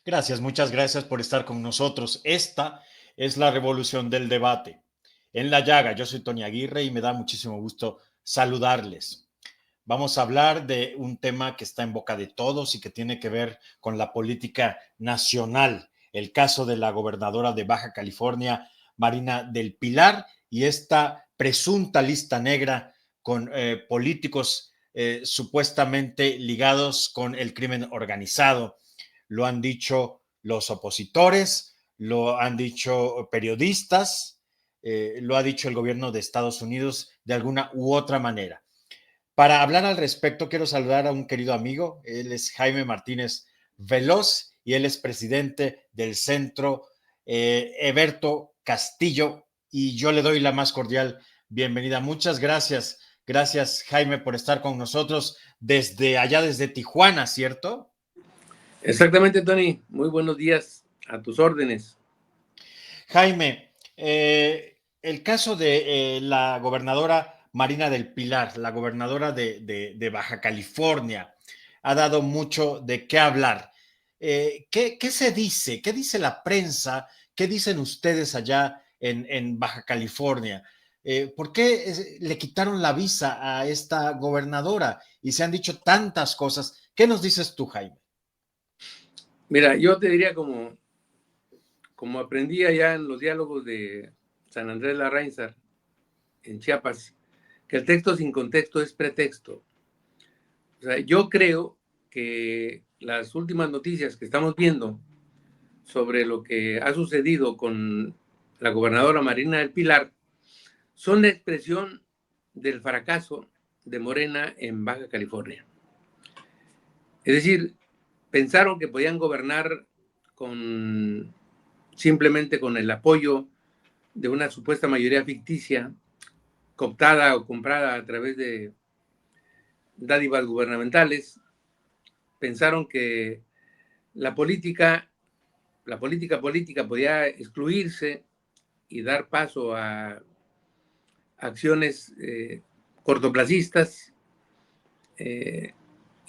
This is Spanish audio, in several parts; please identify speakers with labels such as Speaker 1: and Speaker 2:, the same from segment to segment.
Speaker 1: Gracias, muchas gracias por estar con nosotros. Esta es la revolución del debate. En la llaga, yo soy Tony Aguirre y me da muchísimo gusto saludarles. Vamos a hablar de un tema que está en boca de todos y que tiene que ver con la política nacional, el caso de la gobernadora de Baja California, Marina del Pilar, y esta presunta lista negra con políticos supuestamente ligados con el crimen organizado. Lo han dicho los opositores, lo han dicho periodistas, lo ha dicho el gobierno de Estados Unidos de alguna u otra manera. Para hablar al respecto, quiero saludar a un querido amigo. Él es Jaime Martínez Veloz y él es presidente del Centro Eberto Castillo. Y yo le doy la más cordial bienvenida. Muchas gracias. Gracias, Jaime, por estar con nosotros desde allá, desde Tijuana, ¿cierto?
Speaker 2: Exactamente, Tony. Muy buenos días, a tus órdenes.
Speaker 1: Jaime, el caso de la gobernadora Marina del Pilar, la gobernadora de Baja California, ha dado mucho de qué hablar. ¿Qué se dice? ¿Qué dice la prensa? ¿Qué dicen ustedes allá en Baja California? ¿Por qué le quitaron la visa a esta gobernadora? Y se han dicho tantas cosas. ¿Qué nos dices tú, Jaime?
Speaker 2: Mira, yo te diría como aprendí allá en los diálogos de San Andrés Larrainzar, en Chiapas, que el texto sin contexto es pretexto. O sea, yo creo que las últimas noticias que estamos viendo sobre lo que ha sucedido con la gobernadora Marina del Pilar son la expresión del fracaso de Morena en Baja California. Es decir, pensaron que podían gobernar simplemente con el apoyo de una supuesta mayoría ficticia, cooptada o comprada a través de dádivas gubernamentales. Pensaron que la política podía excluirse y dar paso a acciones cortoplacistas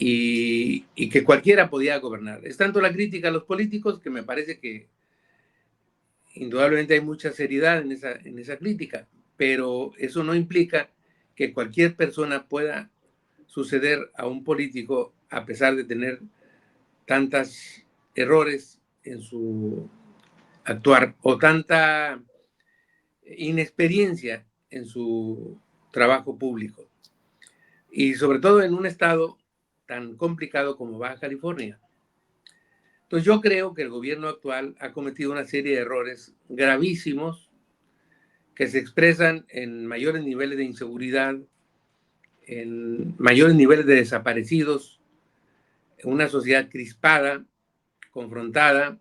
Speaker 2: y que cualquiera podía gobernar. Es tanto la crítica a los políticos que me parece que indudablemente hay mucha seriedad en esa crítica, pero eso no implica que cualquier persona pueda suceder a un político a pesar de tener tantos errores en su actuar o tanta inexperiencia en su trabajo público. Y sobre todo en un estado tan complicado como Baja California. Entonces yo creo que el gobierno actual ha cometido una serie de errores gravísimos que se expresan en mayores niveles de inseguridad, en mayores niveles de desaparecidos, en una sociedad crispada, confrontada,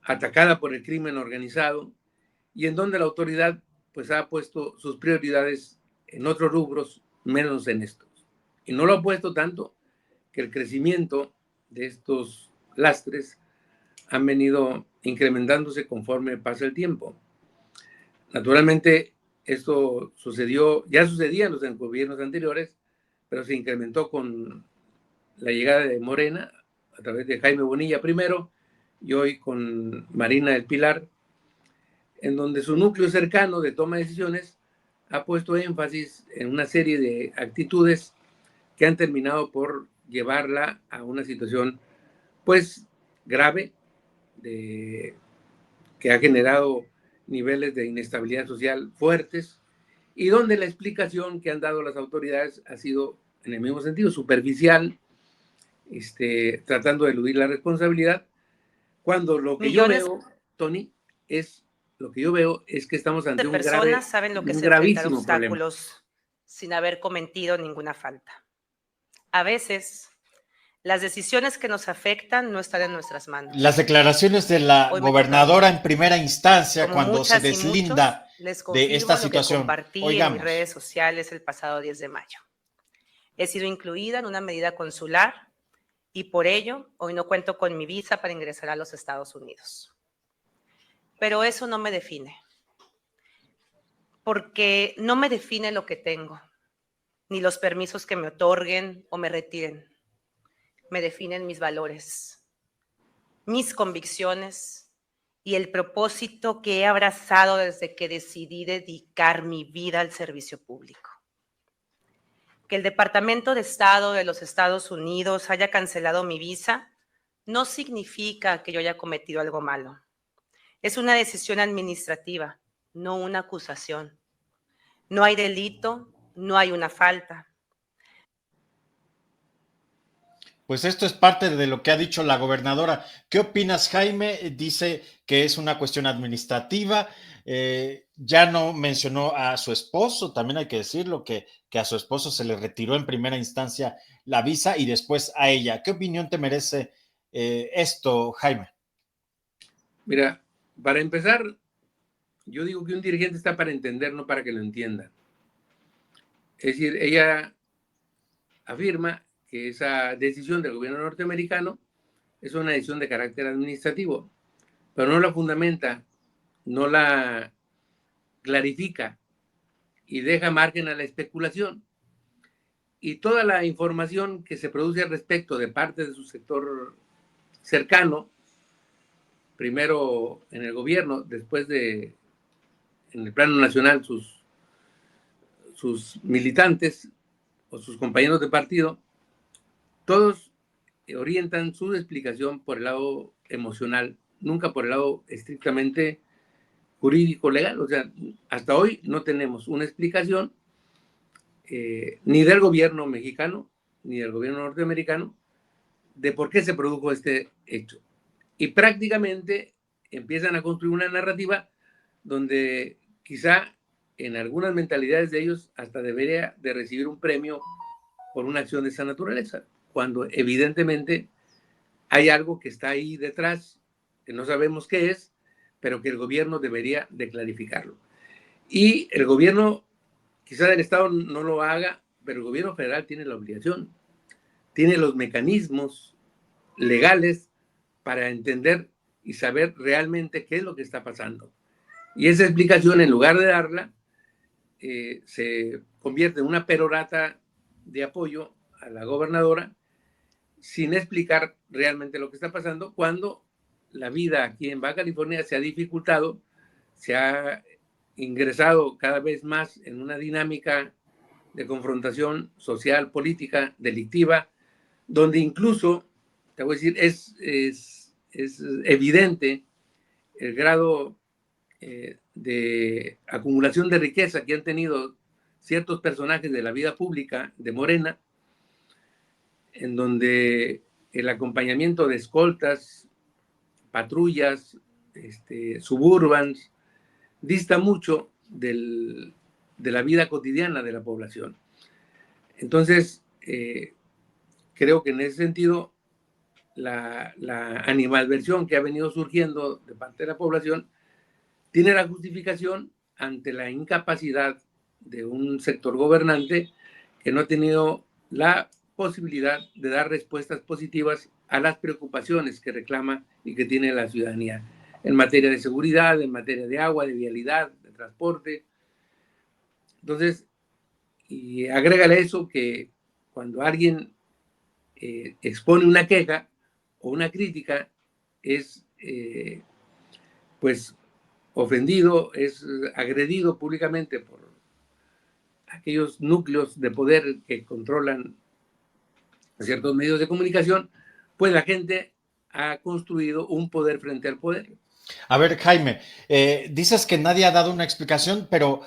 Speaker 2: atacada por el crimen organizado y en donde la autoridad pues ha puesto sus prioridades en otros rubros menos en estos. Y no lo ha puesto tanto que el crecimiento de estos lastres han venido incrementándose conforme pasa el tiempo. Naturalmente, esto ya sucedía en los gobiernos anteriores, pero se incrementó con la llegada de Morena a través de Jaime Bonilla primero y hoy con Marina del Pilar, en donde su núcleo cercano de toma de decisiones ha puesto énfasis en una serie de actitudes que han terminado por llevarla a una situación pues grave que ha generado niveles de inestabilidad social fuertes y donde la explicación que han dado las autoridades ha sido en el mismo sentido superficial, tratando de eludir la responsabilidad, cuando lo que yo veo, Tony, lo que yo veo es que estamos ante
Speaker 3: un personas saben lo que es enfrentar obstáculos problema, sin haber cometido ninguna falta. A veces las decisiones que nos afectan no están en nuestras manos.
Speaker 1: Las declaraciones de la gobernadora en primera instancia cuando se deslinda de esta situación.
Speaker 3: Lo que compartí en mis redes sociales el pasado 10 de mayo. He sido incluida en una medida consular y por ello hoy no cuento con mi visa para ingresar a los Estados Unidos. Pero eso no me define. Porque no me define lo que tengo, ni los permisos que me otorguen o me retiren. Me definen mis valores. mis convicciones y el propósito que he abrazado desde que decidí dedicar mi vida al servicio público. Que el Departamento de Estado de los Estados Unidos haya cancelado mi visa no significa que yo haya cometido algo malo. Es una decisión administrativa, no una acusación. No hay delito, no hay una falta.
Speaker 1: Pues esto es parte de lo que ha dicho la gobernadora. ¿Qué opinas, Jaime? Dice que es una cuestión administrativa. Ya no mencionó a su esposo, también hay que decirlo, que a su esposo se le retiró en primera instancia la visa y después a ella. ¿Qué opinión te merece esto, Jaime?
Speaker 2: Mira, para empezar, yo digo que un dirigente está para entender, no para que lo entienda. Es decir, ella afirma que esa decisión del gobierno norteamericano es una decisión de carácter administrativo, pero no la fundamenta, no la clarifica y deja margen a la especulación. Y toda la información que se produce al respecto de parte de su sector cercano, primero en el gobierno, después en el plano nacional, sus militantes o sus compañeros de partido, todos orientan su explicación por el lado emocional, nunca por el lado estrictamente jurídico legal. O sea, hasta hoy no tenemos una explicación ni del gobierno mexicano ni del gobierno norteamericano de por qué se produjo este hecho. Y prácticamente empiezan a construir una narrativa donde quizá en algunas mentalidades de ellos hasta debería de recibir un premio por una acción de esa naturaleza, cuando evidentemente hay algo que está ahí detrás, que no sabemos qué es, pero que el gobierno debería de clarificarlo. Y el gobierno, quizá del Estado no lo haga, pero el gobierno federal tiene la obligación, tiene los mecanismos legales para entender y saber realmente qué es lo que está pasando. Y esa explicación, en lugar de darla, se convierte en una perorata de apoyo a la gobernadora sin explicar realmente lo que está pasando, cuando la vida aquí en Baja California se ha dificultado, se ha ingresado cada vez más en una dinámica de confrontación social, política, delictiva, donde incluso, te voy a decir, es evidente el grado de acumulación de riqueza que han tenido ciertos personajes de la vida pública de Morena, en donde el acompañamiento de escoltas, patrullas, suburbans, dista mucho de la vida cotidiana de la población. Entonces, creo que en ese sentido, la animadversión que ha venido surgiendo de parte de la población tiene la justificación ante la incapacidad de un sector gobernante que no ha tenido la posibilidad de dar respuestas positivas a las preocupaciones que reclama y que tiene la ciudadanía en materia de seguridad, en materia de agua, de vialidad, de transporte. Entonces, y agrégale eso que cuando alguien expone una queja o una crítica, es pues ofendido, es agredido públicamente por aquellos núcleos de poder que controlan ciertos medios de comunicación, pues la gente ha construido un poder frente al poder.
Speaker 1: A ver, Jaime, dices que nadie ha dado una explicación, pero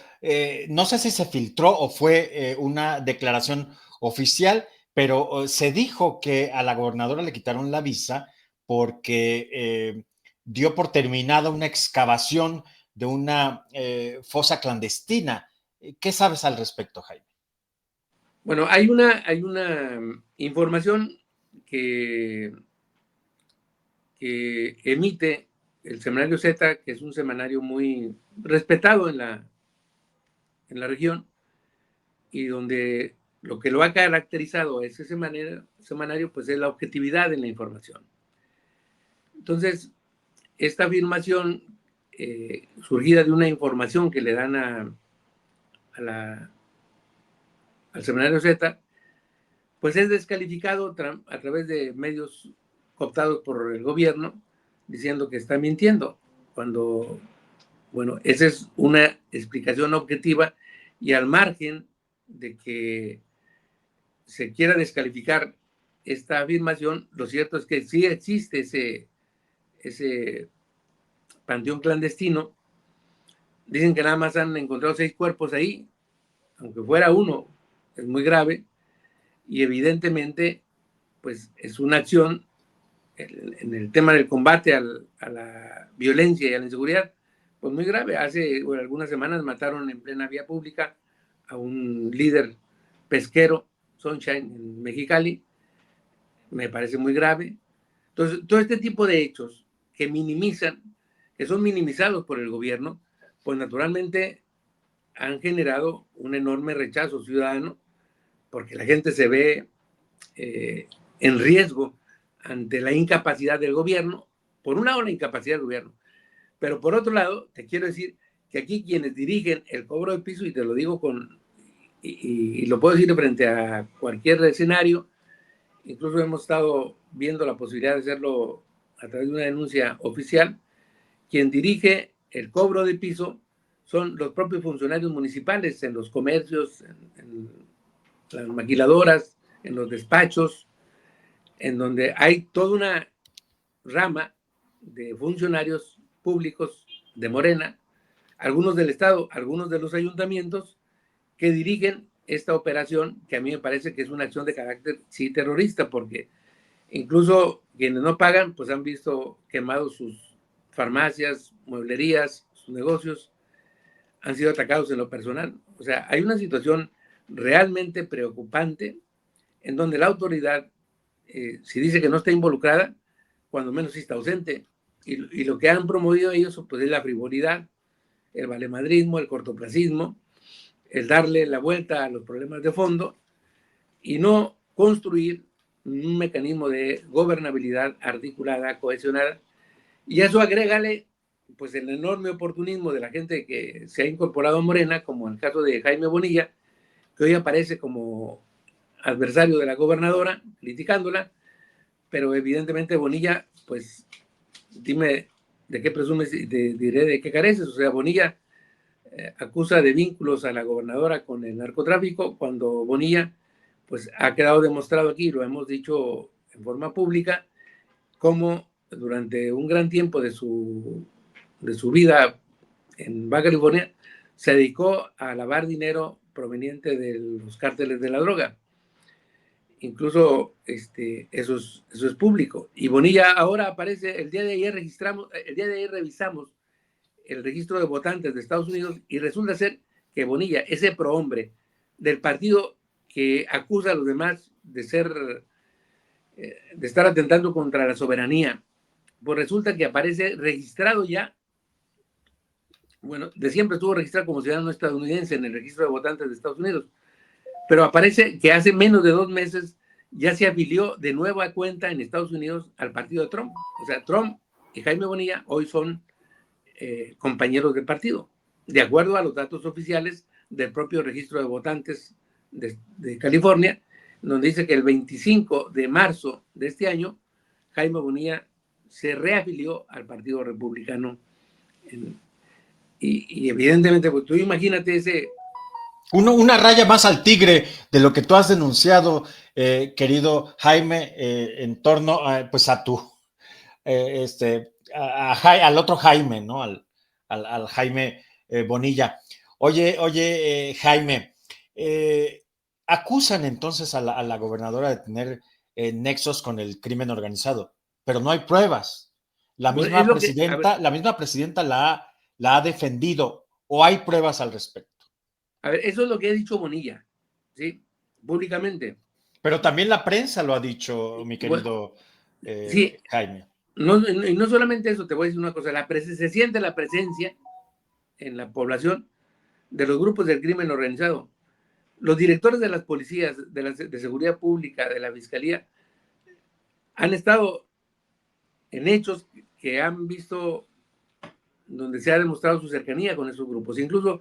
Speaker 1: no sé si se filtró o fue una declaración oficial, pero se dijo que a la gobernadora le quitaron la visa porque dio por terminada una excavación de una fosa clandestina. ¿Qué sabes al respecto, Jaime?
Speaker 2: Bueno, hay una información que emite el semanario Z, que es un semanario muy respetado en la región, y donde lo que lo ha caracterizado a ese semanario, pues es la objetividad en la información. Entonces, esta afirmación, surgida de una información que le dan al semanario Z, pues es descalificado a través de medios cooptados por el gobierno, diciendo que está mintiendo, cuando, bueno, esa es una explicación objetiva y al margen de que se quiera descalificar esta afirmación, lo cierto es que sí existe ese panteón clandestino. Dicen que nada más han encontrado 6 cuerpos ahí, aunque fuera uno, es muy grave, y evidentemente, pues es una acción en el tema del combate a la violencia y a la inseguridad, pues muy grave. Hace algunas semanas mataron en plena vía pública a un líder pesquero, Sunshine, en Mexicali. Me parece muy grave. Entonces, todo este tipo de hechos que minimizan, que son minimizados por el gobierno, pues naturalmente han generado un enorme rechazo ciudadano, porque la gente se ve en riesgo ante la incapacidad del gobierno, por un lado la incapacidad del gobierno, pero por otro lado, te quiero decir que aquí quienes dirigen el cobro de piso, y te lo digo y lo puedo decir frente a cualquier escenario, incluso hemos estado viendo la posibilidad de hacerlo a través de una denuncia oficial, quien dirige el cobro de piso son los propios funcionarios municipales en los comercios, en las maquiladoras, en los despachos, en donde hay toda una rama de funcionarios públicos de Morena, algunos del Estado, algunos de los ayuntamientos, que dirigen esta operación, que a mí me parece que es una acción de carácter, sí, terrorista, porque incluso quienes no pagan, pues han visto quemados sus farmacias, mueblerías, sus negocios, han sido atacados en lo personal. O sea, hay una situación realmente preocupante en donde la autoridad, si dice que no está involucrada, cuando menos sí está ausente. Y lo que han promovido ellos pues, es la frivolidad, el valemadrismo, el cortoplacismo, el darle la vuelta a los problemas de fondo y no construir un mecanismo de gobernabilidad articulada, cohesionada. Y eso agrégale pues el enorme oportunismo de la gente que se ha incorporado a Morena, como en el caso de Jaime Bonilla, que hoy aparece como adversario de la gobernadora, criticándola, pero evidentemente Bonilla, pues dime de qué presumes y te diré de qué careces. O sea, Bonilla acusa de vínculos a la gobernadora con el narcotráfico, cuando Bonilla, pues ha quedado demostrado aquí, lo hemos dicho en forma pública, cómo durante un gran tiempo de su vida en Baja California se dedicó a lavar dinero proveniente de los cárteles de la droga. Incluso eso es público. Y Bonilla ahora aparece, el día de ayer revisamos el registro de votantes de Estados Unidos y resulta ser que Bonilla, ese prohombre del partido que acusa a los demás de estar atentando contra la soberanía, pues resulta que aparece registrado ya, bueno, de siempre estuvo registrado como ciudadano estadounidense en el registro de votantes de Estados Unidos, pero aparece que hace menos de 2 meses ya se afilió de nueva cuenta en Estados Unidos al partido de Trump. O sea, Trump y Jaime Bonilla hoy son compañeros de partido, de acuerdo a los datos oficiales del propio registro de votantes de California, donde dice que el 25 de marzo de este año, Jaime Bonilla se reafilió al Partido Republicano. Y evidentemente, pues tú imagínate ese...
Speaker 1: Una raya más al tigre de lo que tú has denunciado, querido Jaime, en torno a, pues a tu, al otro Jaime, ¿no? Al Jaime Bonilla. Oye, Jaime, acusan entonces a la gobernadora de tener nexos con el crimen organizado, pero no hay pruebas. La misma presidenta la ha defendido, o hay pruebas al respecto.
Speaker 2: A ver, eso es lo que ha dicho Bonilla, ¿sí? Públicamente.
Speaker 1: Pero también la prensa lo ha dicho, mi querido
Speaker 2: sí,
Speaker 1: Jaime.
Speaker 2: Y no solamente eso, te voy a decir una cosa, se siente la presencia en la población de los grupos del crimen organizado. Los directores de las policías, de seguridad pública, de la fiscalía, han estado en hechos que han visto donde se ha demostrado su cercanía con esos grupos. Incluso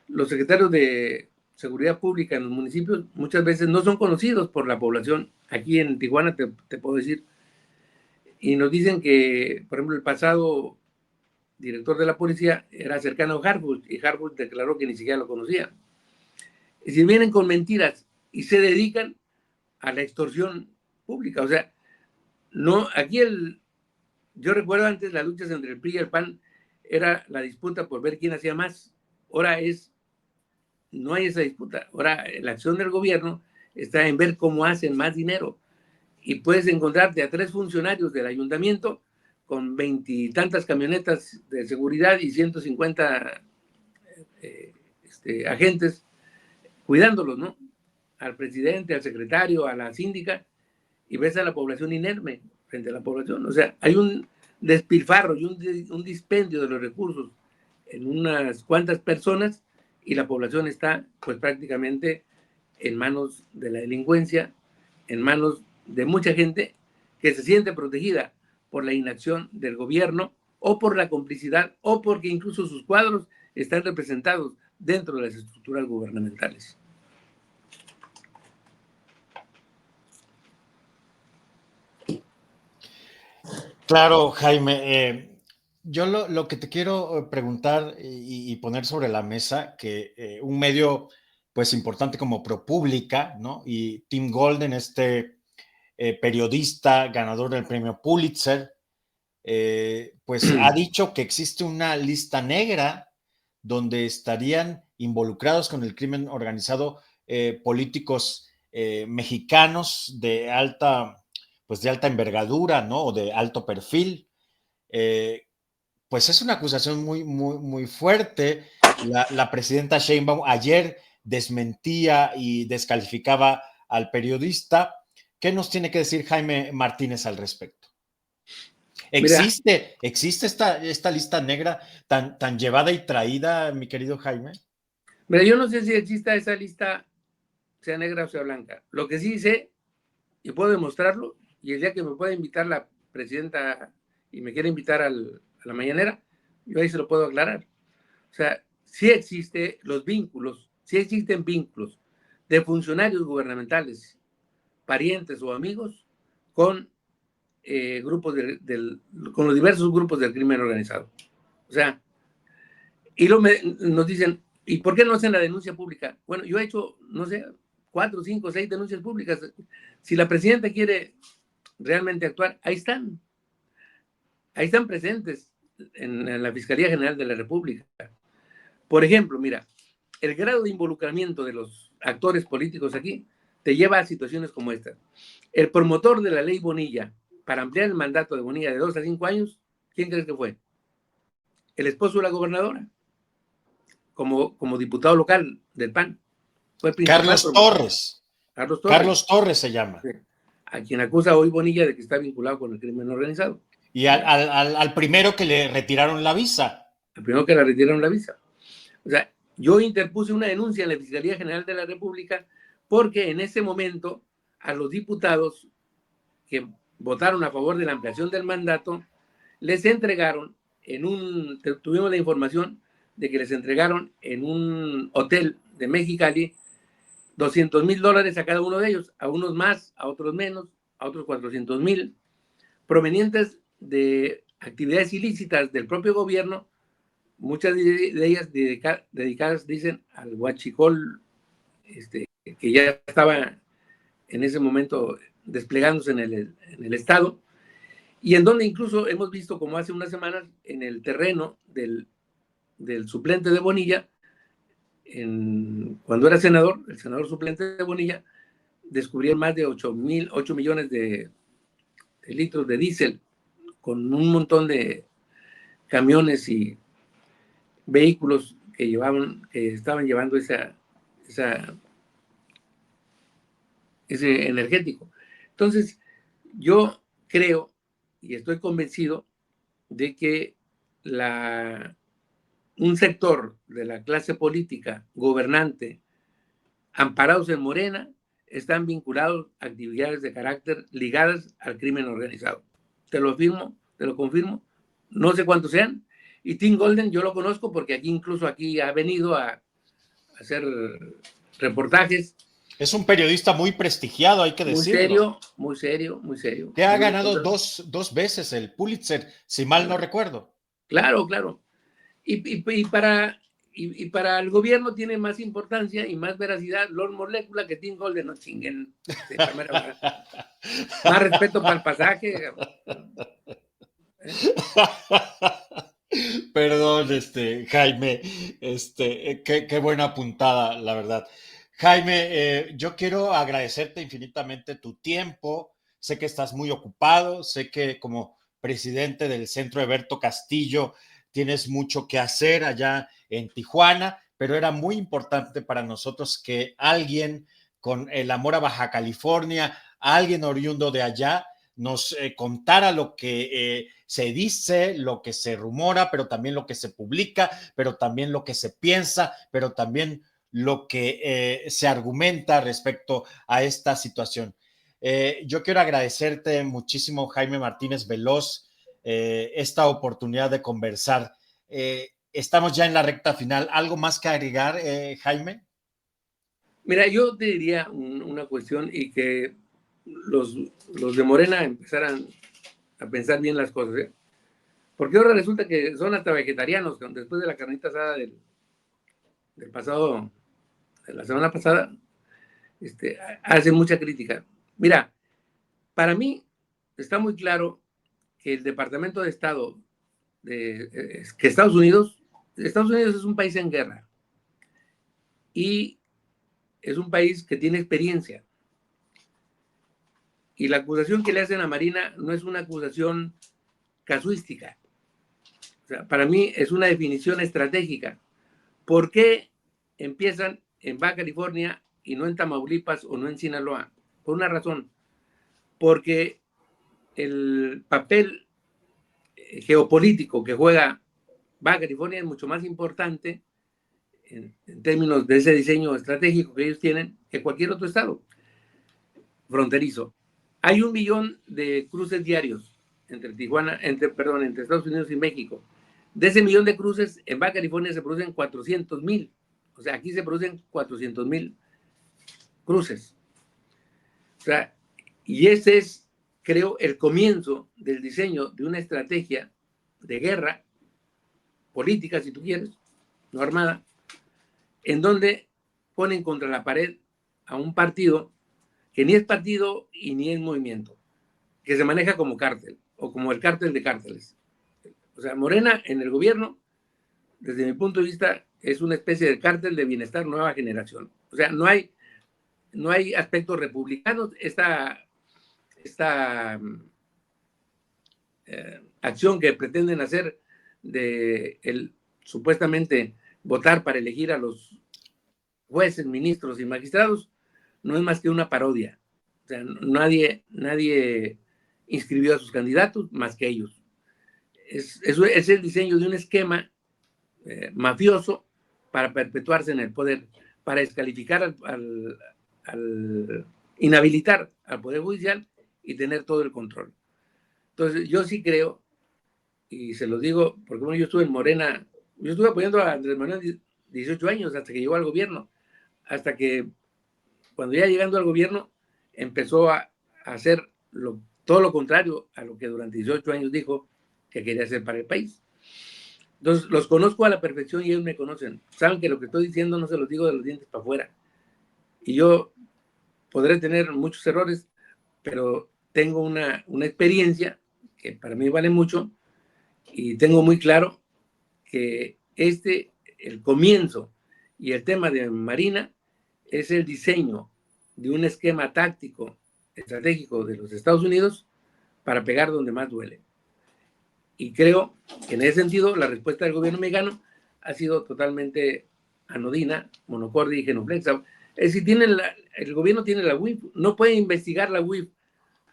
Speaker 2: los secretarios de seguridad pública en los municipios muchas veces no son conocidos por la población. Aquí en Tijuana te puedo decir, y nos dicen que, por ejemplo, el pasado director de la policía era cercano a Harfuch, y Harfuch declaró que ni siquiera lo conocía. Y si vienen con mentiras y se dedican a la extorsión pública, o sea, no, aquí yo recuerdo antes las luchas entre el PRI y el PAN, era la disputa por ver quién hacía más. Ahora no hay esa disputa. Ahora la acción del gobierno está en ver cómo hacen más dinero. Y puedes encontrarte a 3 funcionarios del ayuntamiento con 20 y tantas camionetas de seguridad y 150 agentes cuidándolos, ¿no? Al presidente, al secretario, a la síndica, y ves a la población inerme frente a la población. O sea, hay un despilfarro y un dispendio de los recursos en unas cuantas personas, y la población está pues prácticamente en manos de la delincuencia, en manos de mucha gente que se siente protegida por la inacción del gobierno o por la complicidad o porque incluso sus cuadros están representados dentro de las estructuras gubernamentales.
Speaker 1: Claro, Jaime. Yo lo que te quiero preguntar y poner sobre la mesa, que un medio pues importante como ProPublica, ¿no? Y Tim Golden, periodista ganador del premio Pulitzer, pues ha dicho que existe una lista negra donde estarían involucrados con el crimen organizado políticos mexicanos pues de alta envergadura, ¿no? O de alto perfil. Pues es una acusación muy, muy, muy fuerte. La presidenta Sheinbaum ayer desmentía y descalificaba al periodista. ¿Qué nos tiene que decir Jaime Martínez al respecto?
Speaker 2: Mira,
Speaker 1: ¿Existe esta lista negra tan llevada y traída, mi querido Jaime?
Speaker 2: yo no sé si exista esa lista, sea negra o sea blanca. Lo que sí sé, y puedo demostrarlo, y el día que me pueda invitar la presidenta y me quiera invitar a la mañanera, yo ahí se lo puedo aclarar. O sea, sí existen vínculos de funcionarios gubernamentales, parientes o amigos, con con los diversos grupos del crimen organizado. O sea, y nos dicen, ¿y por qué no hacen la denuncia pública? Bueno, yo he hecho, no sé, 4, 5, 6 denuncias públicas. Si la presidenta quiere realmente actuar, ahí están presentes en la Fiscalía General de la República. Por ejemplo, mira, el grado de involucramiento de los actores políticos aquí te lleva a situaciones como esta. El promotor de la ley Bonilla, para ampliar el mandato de Bonilla de 2 a 5 años, ¿quién crees que fue? El esposo de la gobernadora, como diputado local del PAN. Fue el principal
Speaker 1: Carlos
Speaker 2: promotor.
Speaker 1: Torres.
Speaker 2: Carlos Torres.
Speaker 1: Carlos Torres se llama.
Speaker 2: A quien acusa hoy Bonilla de que está vinculado con el crimen organizado.
Speaker 1: Y al primero que le retiraron la visa.
Speaker 2: Al primero que le retiraron la visa. O sea, yo interpuse una denuncia en la Fiscalía General de la República porque en ese momento a los diputados que votaron a favor de la ampliación del mandato les entregaron tuvimos la información de que les entregaron en un hotel de Mexicali $200,000 a cada uno de ellos, a unos más, a otros menos, a otros 400,000, provenientes de actividades ilícitas del propio gobierno, muchas de ellas dedicadas, dicen, al huachicol, que ya estaba en ese momento desplegándose en el estado, y en donde incluso hemos visto, como hace unas semanas, en el terreno del suplente de Bonilla, cuando era senador, el senador suplente de Bonilla, descubrieron más de 8 millones de litros de diésel con un montón de camiones y vehículos que estaban llevando ese energético. Entonces, yo creo y estoy convencido de que un sector de la clase política gobernante, amparados en Morena, están vinculados a actividades de carácter ligadas al crimen organizado. Te lo afirmo, te lo confirmo, no sé cuántos sean. Y Tim Golden yo lo conozco porque incluso aquí ha venido a hacer reportajes
Speaker 1: Es un periodista muy prestigiado, hay que
Speaker 2: Muy
Speaker 1: decirlo.
Speaker 2: serio, muy serio, muy serio.
Speaker 1: Que ha
Speaker 2: Muy
Speaker 1: ganado
Speaker 2: responsable.
Speaker 1: dos veces el Pulitzer, si mal no recuerdo.
Speaker 2: Claro, claro. Y para el gobierno tiene más importancia y más veracidad Lord Molecula que Tim Golden, no chinguen. Más respeto para el pasaje.
Speaker 1: Perdón, Jaime, qué buena puntada, la verdad. Jaime, yo quiero agradecerte infinitamente tu tiempo. Sé que estás muy ocupado, sé que como presidente del Centro Eberto Castillo tienes mucho que hacer allá en Tijuana, pero era muy importante para nosotros que alguien con el amor a Baja California, alguien oriundo de allá, nos contara lo que se dice, lo que se rumora, pero también lo que se publica, pero también lo que se piensa, pero también lo que se argumenta respecto a esta situación. Yo quiero agradecerte muchísimo, Jaime Martínez Veloz, esta oportunidad de conversar. Estamos ya en la recta final. ¿Algo más que agregar, Jaime?
Speaker 2: Mira, yo te diría una cuestión y que los de Morena empezaran a pensar bien las cosas, ¿eh? Porque ahora resulta que son hasta vegetarianos, después de la carnita asada del pasado, de la semana pasada, hacen mucha crítica. Mira, para mí está muy claro que el Departamento de Estado que Estados Unidos es un país en guerra y es un país que tiene experiencia. Y la acusación que le hacen a Marina no es una acusación casuística. O sea, para mí es una definición estratégica. ¿Por qué empiezan en Baja California y no en Tamaulipas o no en Sinaloa? Por una razón. Porque el papel geopolítico que juega Baja California es mucho más importante en términos de ese diseño estratégico que ellos tienen que cualquier otro estado fronterizo. Hay 1 millón de cruces diarios entre Estados Unidos y México. De ese millón de cruces, en Baja California se producen 400,000. O sea, aquí se producen 400,000 cruces. O sea, y ese es, creo, el comienzo del diseño de una estrategia de guerra política, si tú quieres, no armada, en donde ponen contra la pared a un partido que ni es partido y ni es movimiento, que se maneja como cártel o como el cártel de cárteles. O sea, Morena en el gobierno, desde mi punto de vista, es una especie de cártel de bienestar nueva generación. O sea, no hay aspectos republicanos. Esta acción que pretenden hacer de supuestamente votar para elegir a los jueces, ministros y magistrados no es más que una parodia. O sea, nadie inscribió a sus candidatos más que ellos. Es el diseño de un esquema mafioso para perpetuarse en el poder, para descalificar inhabilitar al Poder Judicial y tener todo el control. Entonces, yo sí creo, y se los digo, porque bueno, yo estuve en Morena, yo estuve apoyando a Andrés Manuel 18 años hasta que llegó al gobierno, hasta que cuando ya llegando al gobierno empezó a hacer todo lo contrario a lo que durante 18 años dijo que quería hacer para el país. Entonces, los conozco a la perfección y ellos me conocen. Saben que lo que estoy diciendo no se los digo de los dientes para afuera. Y yo podré tener muchos errores, pero tengo una experiencia que para mí vale mucho y tengo muy claro que el comienzo y el tema de Marina es el diseño de un esquema táctico estratégico de los Estados Unidos para pegar donde más duele. Y creo que en ese sentido la respuesta del gobierno mexicano ha sido totalmente anodina, monocorde y genuflexa. Es decir, el gobierno tiene la UIF, no puede investigar la UIF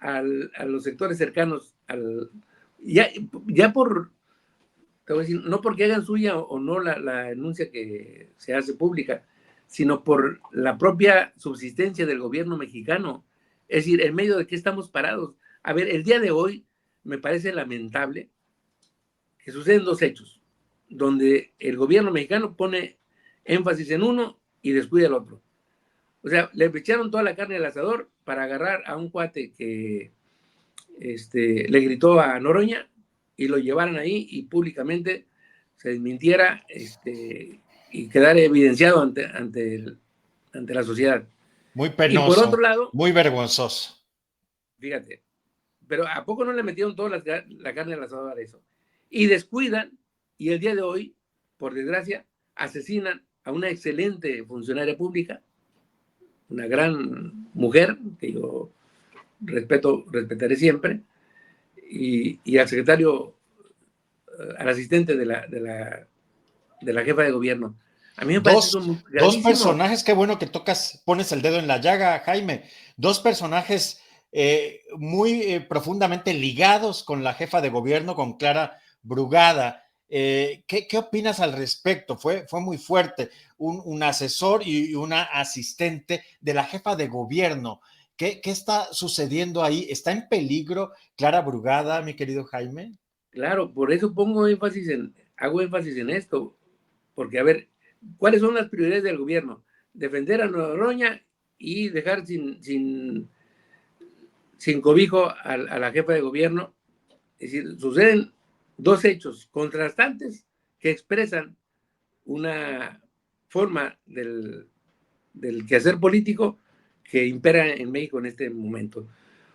Speaker 2: a los sectores cercanos, ya por, te voy a decir, no porque hagan suya o no la denuncia que se hace pública, sino por la propia subsistencia del gobierno mexicano. Es decir, en medio de qué estamos parados. A ver, el día de hoy me parece lamentable que suceden 2 hechos, donde el gobierno mexicano pone énfasis en uno y descuida el otro. O sea, le echaron toda la carne al asador para agarrar a un cuate que le gritó a Noroña y lo llevaran ahí y públicamente se desmintiera y quedara evidenciado ante la sociedad.
Speaker 1: Muy
Speaker 2: Y por otro
Speaker 1: penoso,
Speaker 2: lado,
Speaker 1: muy vergonzoso.
Speaker 2: fíjate, pero ¿a poco no le metieron toda la carne al asador a eso? Y descuidan, y el día de hoy, por desgracia, asesinan a una excelente funcionaria pública, una gran mujer, que yo respetaré siempre, y al secretario, al asistente de la jefa de gobierno. A mí me parece eso
Speaker 1: Dos
Speaker 2: gravísimo.
Speaker 1: personajes, qué bueno que tocas, pones el dedo en la llaga, Jaime. Dos personajes muy profundamente ligados con la jefa de gobierno, con Clara Brugada. ¿Qué opinas al respecto? Fue muy fuerte. Un asesor y una asistente de la jefa de gobierno. ¿Qué está sucediendo ahí? ¿Está en peligro Clara Brugada, mi querido Jaime?
Speaker 2: Claro, por eso hago énfasis en esto, porque a ver, ¿cuáles son las prioridades del gobierno? Defender a Noroña y dejar sin cobijo a la jefa de gobierno. Es decir, suceden dos hechos contrastantes que expresan una forma del quehacer político que impera en México en este momento.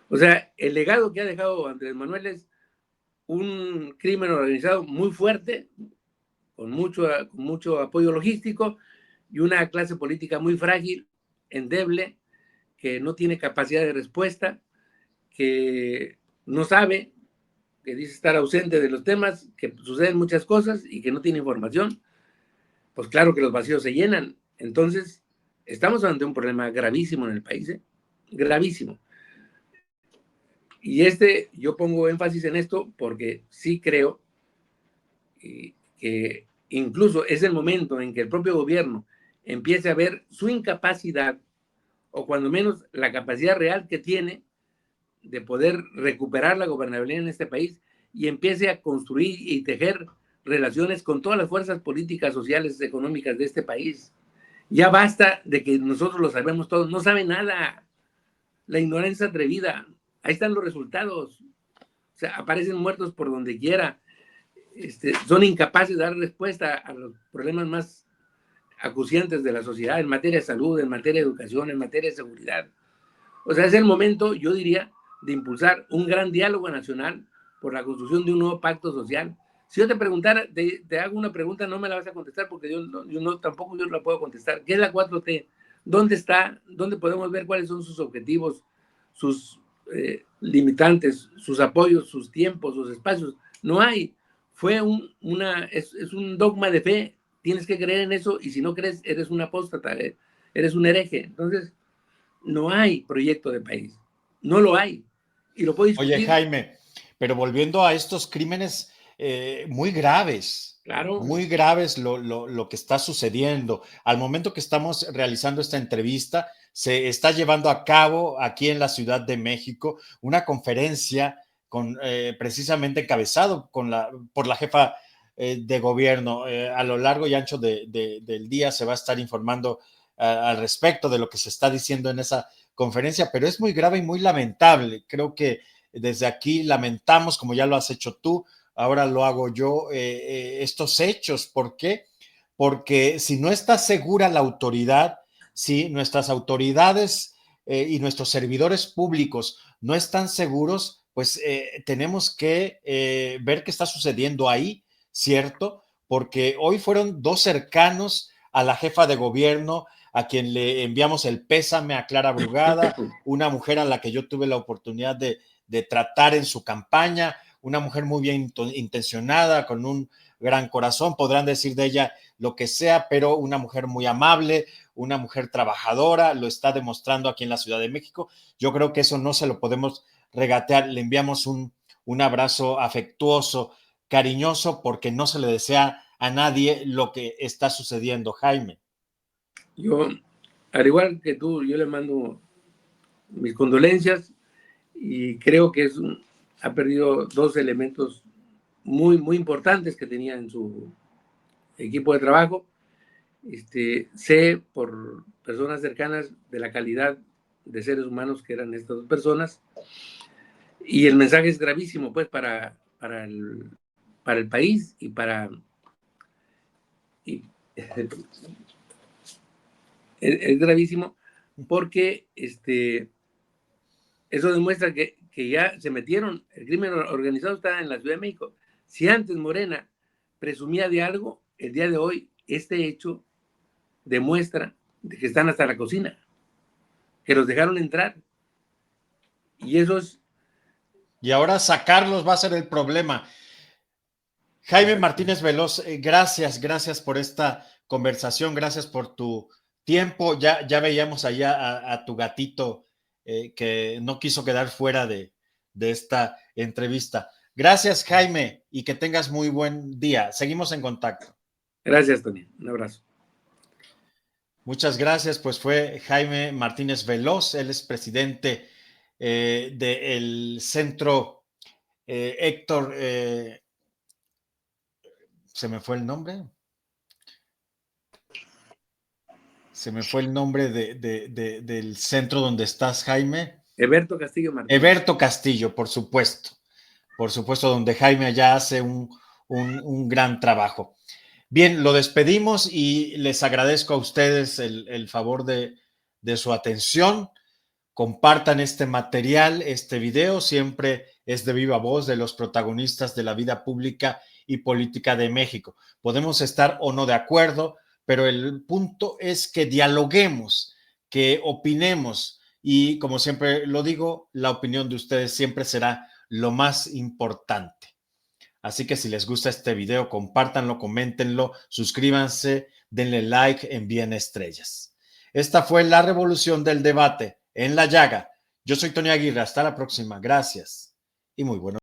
Speaker 2: O sea, el legado que ha dejado Andrés Manuel es un crimen organizado muy fuerte, con mucho apoyo logístico y una clase política muy frágil, endeble, que no tiene capacidad de respuesta, que no sabe, que dice estar ausente de los temas, que suceden muchas cosas y que no tiene información. Pues claro que los vacíos se llenan. Entonces, estamos ante un problema gravísimo en el país, ¿eh? Gravísimo. Y yo pongo énfasis en esto porque sí creo que incluso es el momento en que el propio gobierno empiece a ver su incapacidad, o cuando menos la capacidad real que tiene de poder recuperar la gobernabilidad en este país y empiece a construir y tejer relaciones con todas las fuerzas políticas, sociales, económicas de este país. Ya basta de que nosotros lo sabemos todos, no sabe nada. La ignorancia atrevida. Ahí están los resultados. O sea, aparecen muertos por donde quiera. Son incapaces de dar respuesta a los problemas más acuciantes de la sociedad en materia de salud, en materia de educación, en materia de seguridad. O sea, es el momento, yo diría, de impulsar un gran diálogo nacional por la construcción de un nuevo pacto social. Si yo te preguntara, te hago una pregunta, no me la vas a contestar porque tampoco yo la puedo contestar. ¿Qué es la 4T? ¿Dónde está? ¿Dónde podemos ver cuáles son sus objetivos, sus limitantes, sus apoyos, sus tiempos, sus espacios? No hay. Es un dogma de fe. Tienes que creer en eso y si no crees, eres un apóstata, eres un hereje. Entonces, no hay proyecto de país. No lo hay. Y lo puedo
Speaker 1: Oye,
Speaker 2: discutir.
Speaker 1: Jaime, pero volviendo a estos crímenes
Speaker 2: Claro.
Speaker 1: muy graves lo que está sucediendo. Al momento que estamos realizando esta entrevista, se está llevando a cabo aquí en la Ciudad de México una conferencia precisamente encabezado por la jefa de gobierno. A lo largo y ancho del día se va a estar informando al respecto de lo que se está diciendo en esa conferencia, pero es muy grave y muy lamentable. Creo que desde aquí lamentamos, como ya lo has hecho tú, ahora lo hago yo, estos hechos. ¿Por qué? Porque si no está segura la autoridad, si nuestras autoridades y nuestros servidores públicos no están seguros, pues tenemos que ver qué está sucediendo ahí, ¿cierto? Porque hoy fueron dos cercanos a la jefa de gobierno, a quien le enviamos el pésame, a Clara Brugada, una mujer a la que yo tuve la oportunidad de tratar en su campaña, una mujer muy bien intencionada, con un gran corazón, podrán decir de ella lo que sea, pero una mujer muy amable, una mujer trabajadora, lo está demostrando aquí en la Ciudad de México. Yo creo que eso no se lo podemos regatear. Le enviamos un abrazo afectuoso, cariñoso, porque no se le desea a nadie lo que está sucediendo, Jaime.
Speaker 2: Yo, al igual que tú, yo le mando mis condolencias y creo que ha perdido dos elementos muy, muy importantes que tenía en su equipo de trabajo sé por personas cercanas de la calidad de seres humanos que eran estas dos personas, y el mensaje es gravísimo, pues, para el país y para... es gravísimo porque eso demuestra que ya se metieron, el crimen organizado está en la Ciudad de México. Si antes Morena presumía de algo, el día de hoy este hecho demuestra de que están hasta la cocina, que los dejaron entrar. Y eso es...
Speaker 1: Y ahora sacarlos va a ser el problema. Jaime Martínez Veloz, gracias por esta conversación, gracias por tu tiempo. Ya veíamos allá a tu gatito que no quiso quedar fuera de esta entrevista. Gracias, Jaime, y que tengas muy buen día. Seguimos en contacto.
Speaker 2: Gracias, Tony. Un abrazo.
Speaker 1: Muchas gracias. Pues fue Jaime Martínez Veloz, él es presidente del centro Héctor, se me fue el nombre. Se me fue el nombre del centro donde estás, Jaime.
Speaker 2: Eberto Castillo Martínez.
Speaker 1: Eberto Castillo, por supuesto, donde Jaime allá hace un gran trabajo. Bien, lo despedimos y les agradezco a ustedes el favor de su atención. Compartan este material, este video, siempre es de viva voz de los protagonistas de la vida pública y política de México. Podemos estar o no de acuerdo, pero el punto es que dialoguemos, que opinemos y, como siempre lo digo, la opinión de ustedes siempre será lo más importante. Así que si les gusta este video, compártanlo, coméntenlo, suscríbanse, denle like, envíen estrellas. Esta fue la revolución del debate en La Llaga. Yo soy Tony Aguirre. Hasta la próxima. Gracias y muy buenos días.